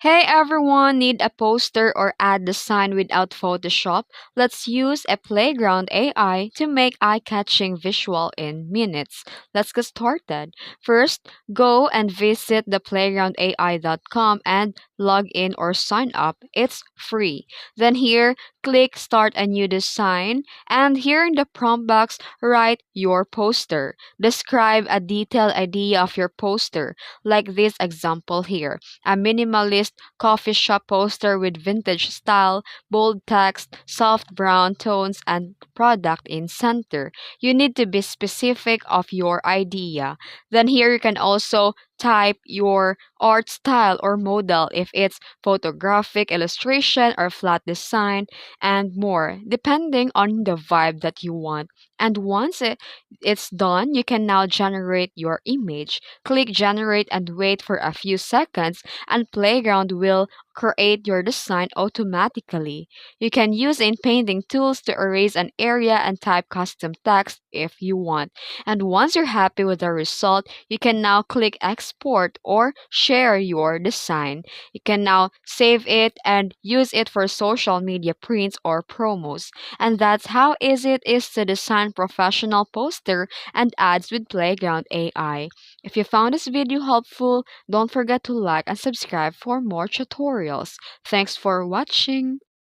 Hey everyone, need a poster or ad design without Photoshop? Let's use a playground AI to make eye-catching visual in minutes. Let's get started. First, go and visit the playgroundai.com and log in or sign up. It's free. Then here, click start a new design and here in the prompt box, write your poster. Describe a detailed idea of your poster, like this example here: a minimalist coffee shop poster with vintage style, bold text, soft brown tones, and product in center. You need to be specific of your idea. Then here you can also type your art style or model if it's photographic illustration or flat design and more depending on the vibe that you want. And once it's done, you can now generate your image. Click generate and wait for a few seconds and Playground will create your design automatically. You can use in painting tools to erase an area and type custom text if you want. And once you're happy with the result, you can now click export or share your design. You can now save it and use it for social media prints or promos. And that's how easy it is to design professional poster and ads with Playground AI. If you found this video helpful, don't forget to like and subscribe for more tutorials. Thanks for watching.